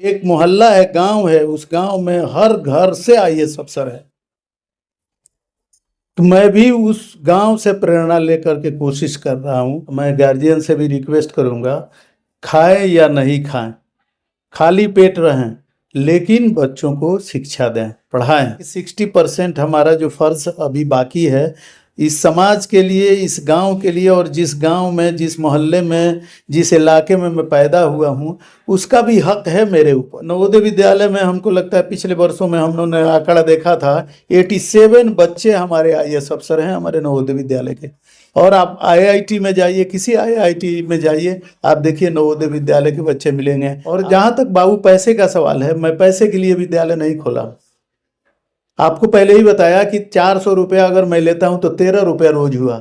एक मोहल्ला है, गांव है, उस गांव में हर घर से आईएएस अफसर है। तो मैं भी उस गांव से प्रेरणा लेकर के कोशिश कर रहा हूं। मैं गार्जियन से भी रिक्वेस्ट करूंगा, खाएं या नहीं खाएं, खाली पेट रहें, लेकिन बच्चों को शिक्षा दें, पढ़ाएं। 60% हमारा जो फर्ज अभी बाकी है इस समाज के लिए, इस गांव के लिए, और जिस गांव में, जिस मोहल्ले में, जिस इलाके में मैं पैदा हुआ हूं, उसका भी हक है मेरे ऊपर। नवोदय विद्यालय में हमको लगता है पिछले वर्षों में हम लोगों ने आंकड़ा देखा था, 87 बच्चे हमारे आईएएस अफसर हैं हमारे नवोदय विद्यालय के। और आप आईआईटी में जाइए, किसी आईआईटी में जाइए, आप देखिए नवोदय विद्यालय के बच्चे मिलेंगे। और जहाँ तक बाबू पैसे का सवाल है, मैं पैसे के लिए विद्यालय नहीं खोला। आपको पहले ही बताया कि 400 रुपया अगर मैं लेता हूं तो 13 रुपया रोज हुआ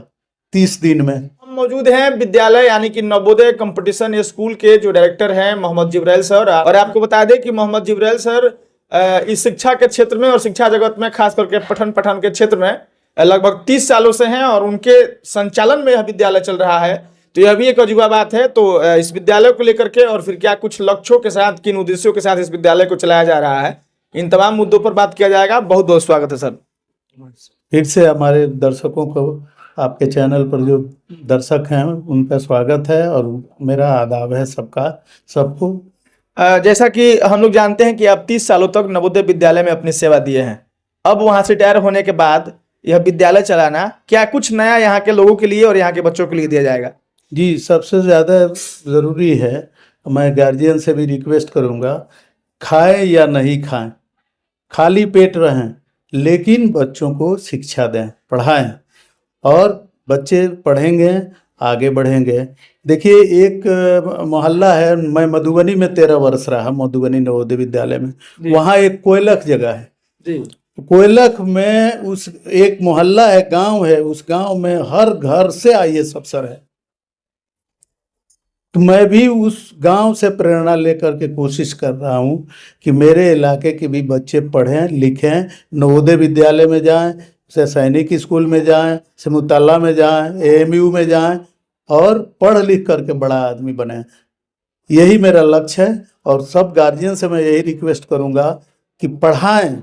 30 दिन में। हम मौजूद हैं विद्यालय यानी कि नवोदय कंपटीशन स्कूल के जो डायरेक्टर हैं मोहम्मद जिब्राइल सर। और आपको बता दें कि मोहम्मद जिब्राइल सर इस शिक्षा के क्षेत्र में और शिक्षा जगत में, खास करके पठन पाठन के क्षेत्र में लगभग 30 सालों से हैं और उनके संचालन में यह विद्यालय चल रहा है। तो यह भी एक अजूबा बात है। तो इस विद्यालय को लेकर के और फिर क्या कुछ लक्ष्यों के साथ, किन उद्देश्यों के साथ इस विद्यालय को चलाया जा रहा है, इन तमाम मुद्दों पर बात किया जाएगा। बहुत बहुत स्वागत है सर। फिर से हमारे दर्शकों को, आपके चैनल पर जो दर्शक हैं उनका स्वागत है और मेरा आदाब है सबको। जैसा कि हम लोग जानते हैं कि आप 30 सालों तक नवोदय विद्यालय में अपनी सेवा दिए हैं। अब वहां से रिटायर होने के बाद यह विद्यालय चलाना, क्या कुछ नया यहाँ के लोगों के लिए और यहाँ के बच्चों के लिए दिया जाएगा? जी, सबसे ज़्यादा ज़रूरी है, मैं गार्जियन से भी रिक्वेस्ट करूँगा, खाएं या नहीं खाएं, खाली पेट रहें, लेकिन बच्चों को शिक्षा दें, पढ़ाएं, और बच्चे पढ़ेंगे आगे बढ़ेंगे। देखिए, एक मोहल्ला है, मैं मधुबनी में 13 वर्ष रहा, मधुबनी नवोदय विद्यालय में। वहाँ एक कोयलख जगह है जी। कोयलख में उस एक मोहल्ला है, गांव है, उस गांव में हर घर से आईएएस अफसर है। तो मैं भी उस गांव से प्रेरणा लेकर के कोशिश कर रहा हूं कि मेरे इलाके के भी बच्चे पढ़ें लिखें, नवोदय विद्यालय में जाएं, से सैनिक स्कूल में जाएं, से मुताला में जाएं, एएमयू में जाएं, और पढ़ लिख करके बड़ा आदमी बने। यही मेरा लक्ष्य है। और सब गार्जियन से मैं यही रिक्वेस्ट करूंगा कि पढ़ाएं,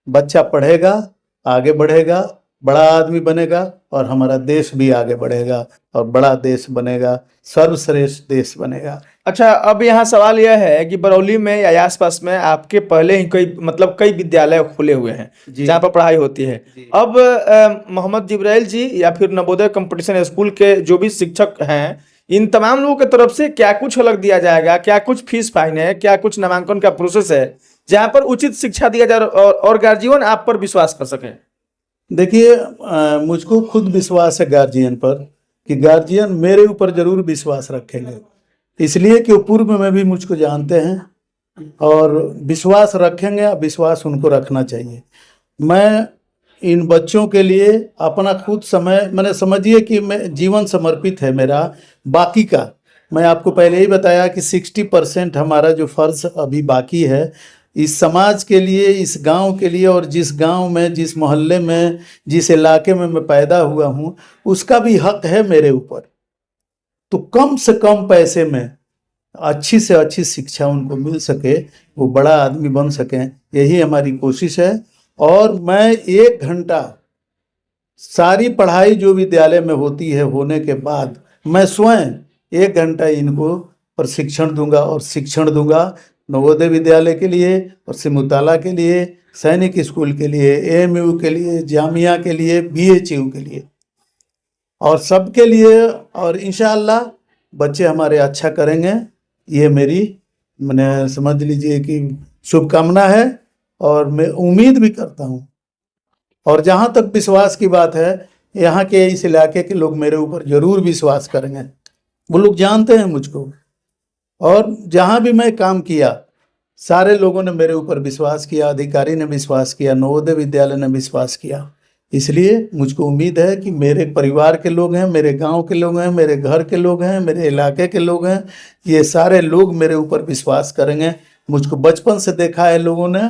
बच्चा पढ़ेगा, आगे बढ़ेगा, बड़ा आदमी बनेगा, और हमारा देश भी आगे बढ़ेगा और बड़ा देश बनेगा, सर्वश्रेष्ठ देश बनेगा। अच्छा, अब यहाँ सवाल यह है कि बरौली में या आसपास में आपके पहले ही कई विद्यालय खुले हुए हैं जहाँ पर पढ़ाई होती है। अब मोहम्मद जिब्राइल जी या फिर नवोदय कंपटीशन स्कूल के जो भी शिक्षक हैं, इन तमाम लोगों की तरफ से क्या कुछ अलग दिया जाएगा? क्या कुछ फीस फाइन है? क्या कुछ नामांकन का प्रोसेस है जहाँ पर उचित शिक्षा दिया जाए और गार्जियन आप पर विश्वास कर सके? देखिए, मुझको खुद विश्वास है गार्जियन पर, कि गार्जियन मेरे ऊपर जरूर विश्वास रखेंगे, इसलिए कि पूर्व में भी मुझको जानते हैं और विश्वास रखेंगे। विश्वास उनको रखना चाहिए। मैं इन बच्चों के लिए अपना खुद समय, मैंने समझिए कि मैं जीवन समर्पित है मेरा। बाकी का मैं आपको पहले ही बताया कि 60% हमारा जो फर्ज अभी बाकी है इस समाज के लिए, इस गांव के लिए, और जिस गांव में, जिस मोहल्ले में, जिस इलाके में मैं पैदा हुआ हूं, उसका भी हक है मेरे ऊपर। तो कम से कम पैसे में अच्छी से अच्छी शिक्षा उनको मिल सके, वो बड़ा आदमी बन सकें, यही हमारी कोशिश है। और मैं 1 घंटा सारी पढ़ाई जो विद्यालय में होती है होने के बाद मैं स्वयं 1 घंटा इनको प्रशिक्षण दूंगा और शिक्षण दूंगा, नवोदय विद्यालय के लिए और सिमुताला के लिए, सैनिक स्कूल के लिए, एएमयू के लिए, जामिया के लिए, बीएचयू के लिए, और सबके लिए। और इंशाअल्लाह बच्चे हमारे अच्छा करेंगे, ये मेरी, मैंने समझ लीजिए कि शुभकामना है, और मैं उम्मीद भी करता हूँ। और जहाँ तक विश्वास की बात है, यहाँ के इस इलाके के लोग मेरे ऊपर जरूर विश्वास करेंगे। वो लोग जानते हैं मुझको, और जहाँ भी मैं काम किया सारे लोगों ने मेरे ऊपर विश्वास किया, अधिकारी ने विश्वास किया, नवोदय विद्यालय ने विश्वास किया। इसलिए मुझको उम्मीद है कि मेरे परिवार के लोग हैं, मेरे गांव के लोग हैं, मेरे घर के लोग हैं, मेरे इलाके के लोग हैं, ये सारे लोग मेरे ऊपर विश्वास करेंगे। मुझको बचपन से देखा है लोगों ने,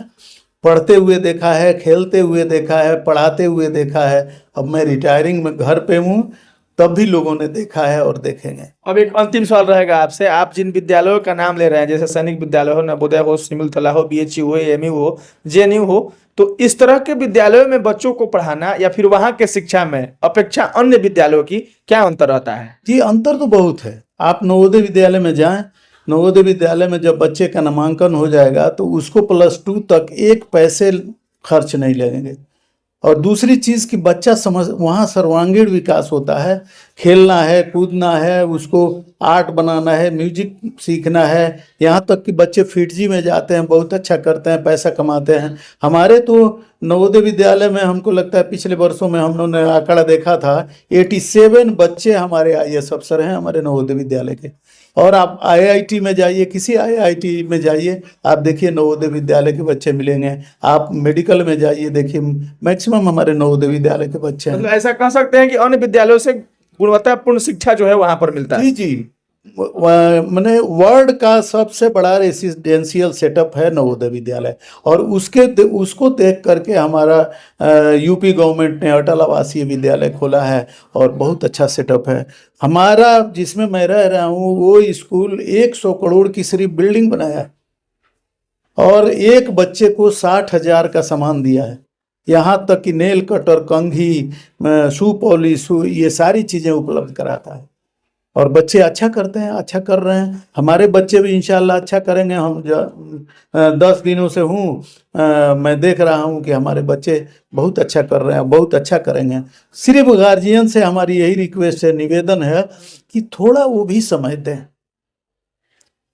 पढ़ते हुए देखा है, खेलते हुए देखा है, पढ़ाते हुए देखा है। अब मैं रिटायरिंग में घर पे हूँ, तब भी लोगों ने देखा है और देखेंगे। अब एक अंतिम सवाल रहेगा आपसे, आप जिन विद्यालयों का नाम ले रहे हैं, जैसे सैनिक विद्यालय हो, नवोदय हो, सिमुलतला हो, बीएचयू हो, एएमयू हो, जेएनयू हो, तो इस तरह के विद्यालयों में बच्चों को पढ़ाना या फिर वहां के शिक्षा में अपेक्षा अन्य विद्यालयों की क्या अंतर रहता है? जी, अंतर तो बहुत है। आप नवोदय विद्यालय में जाएं, नवोदय विद्यालय में जब बच्चे का नामांकन हो जाएगा तो उसको +2 तक एक पैसे खर्च नहीं लगेंगे। और दूसरी चीज़ कि बच्चा समझ वहाँ सर्वांगीण विकास होता है, खेलना है, कूदना है, उसको आर्ट बनाना है, म्यूजिक सीखना है, यहाँ तक कि बच्चे फिटजी में जाते हैं, बहुत अच्छा करते हैं, पैसा कमाते हैं। हमारे तो नवोदय विद्यालय में हमको लगता है पिछले वर्षों में हम लोगों ने आंकड़ा देखा था, 87 बच्चे हमारे IAS अफसर हैं हमारे नवोदय विद्यालय के। और आप IIT में जाइए, किसी IIT में जाइए, आप देखिए नवोदय विद्यालय के बच्चे मिलेंगे। आप मेडिकल में जाइए, देखिए मैक्सिमम हमारे नवोदय विद्यालय के बच्चे हैं। मतलब ऐसा कह सकते हैं कि अन्य विद्यालयों से गुणवत्तापूर्ण शिक्षा जो है वहां पर मिलता है। जी जी, मैंने वर्ल्ड का सबसे बड़ा रेसिडेंशियल सेटअप है नवोदय विद्यालय, और उसको देख करके हमारा यूपी गवर्नमेंट ने अटल आवासीय विद्यालय खोला है और बहुत अच्छा सेटअप है हमारा। जिसमें मैं रह रहा हूँ वो स्कूल 100 करोड़ की सिर्फ बिल्डिंग बनाया और एक बच्चे को 60,000 का सामान दिया है। यहाँ तक कि नेल कटर, कंघी, शू पॉलिश, ये सारी चीज़ें उपलब्ध कराता है और बच्चे अच्छा करते हैं, अच्छा कर रहे हैं। हमारे बच्चे भी इंशाल्लाह अच्छा करेंगे। हम 10 दिनों से मैं देख रहा हूँ कि हमारे बच्चे बहुत अच्छा कर रहे हैं, बहुत अच्छा करेंगे। सिर्फ गार्जियन से हमारी यही रिक्वेस्ट है, निवेदन है कि थोड़ा वो भी समय दें,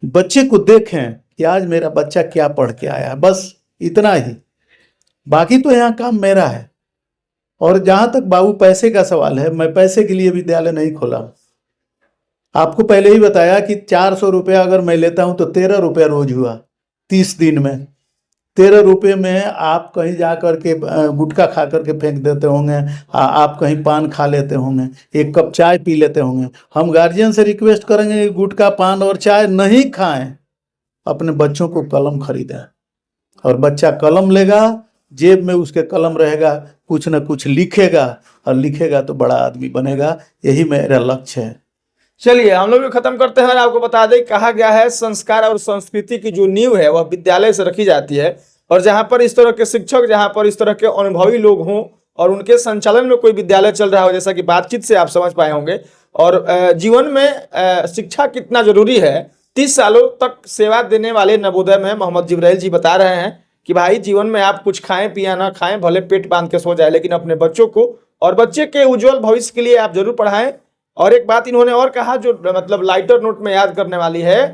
बच्चे को देखें कि आज मेरा बच्चा क्या पढ़ के आया, बस इतना ही। बाकी तो यहाँ काम मेरा है। और जहाँ तक बाबू पैसे का सवाल है, मैं पैसे के लिए विद्यालय नहीं खोला। आपको पहले ही बताया कि 400 रुपया अगर मैं लेता हूं तो 13 रुपया रोज हुआ 30 दिन में। 13 रुपये में आप कहीं जा कर के गुटखा खा करके फेंक देते होंगे, आप कहीं पान खा लेते होंगे, एक कप चाय पी लेते होंगे। हम गार्जियन से रिक्वेस्ट करेंगे कि गुटखा, पान और चाय नहीं खाएं, अपने बच्चों को कलम खरीदें। और बच्चा कलम लेगा, जेब में उसके कलम रहेगा, कुछ न कुछ लिखेगा, और लिखेगा तो बड़ा आदमी बनेगा। यही मेरा लक्ष्य है। चलिए हम लोग भी खत्म करते हैं और आपको बता दें, कहा गया है संस्कार और संस्कृति की जो नींव है वह विद्यालय से रखी जाती है। और जहां पर इस तरह के शिक्षक, जहां पर इस तरह के अनुभवी लोग हों और उनके संचालन में कोई विद्यालय चल रहा हो, जैसा कि बातचीत से आप समझ पाए होंगे। और जीवन में शिक्षा कितना जरूरी है, 30 सालों तक सेवा देने वाले नवोदय में मोहम्मद जिब्राइल जी बता रहे हैं कि भाई जीवन में आप कुछ खाएं पिया ना खाएं, भले पेट बांध के सो जाए, लेकिन अपने बच्चों को और बच्चे के उज्जवल भविष्य के लिए आप जरूर पढ़ाएं। और एक बात इन्होंने और कहा जो मतलब लाइटर नोट में याद करने वाली है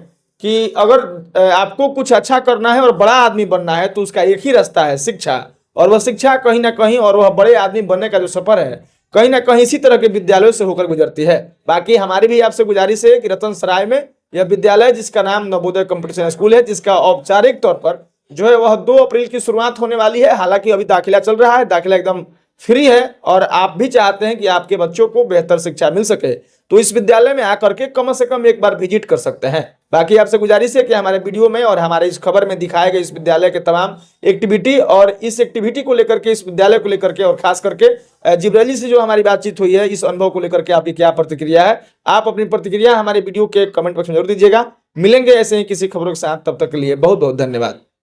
कि अगर आपको कुछ अच्छा करना है और बड़ा आदमी बनना है तो उसका एक ही रास्ता है, शिक्षा। और वह शिक्षा कहीं ना कहीं, और वह बड़े आदमी बनने का जो सफर है कहीं ना कहीं इसी तरह के विद्यालयों से होकर गुजरती है। बाकी हमारी भी आपसे गुजारिश है कि रतन सराय में यह विद्यालय, जिसका नाम नवोदय कंपटीशन स्कूल है, जिसका औपचारिक तौर पर जो है वह 2 अप्रैल की शुरुआत होने वाली है। हालांकि अभी दाखिला चल रहा है, दाखिला एकदम फ्री है और आप भी चाहते हैं कि आपके बच्चों को बेहतर शिक्षा मिल सके तो इस विद्यालय में आकर के कम से कम एक बार विजिट कर सकते हैं। बाकी आपसे गुजारिश है कि हमारे वीडियो में और हमारे इस खबर में दिखाए गए इस विद्यालय के तमाम एक्टिविटी और इस एक्टिविटी को लेकर के, इस विद्यालय को लेकर के और खास करके जिब्राइल से जो हमारी बातचीत हुई है, इस अनुभव को लेकर के आपकी क्या प्रतिक्रिया है, आप अपनी प्रतिक्रिया हमारे वीडियो के कमेंट बॉक्स में जरूर दीजिएगा। मिलेंगे ऐसे ही किसी खबरों के साथ, तब तक के लिए बहुत बहुत धन्यवाद।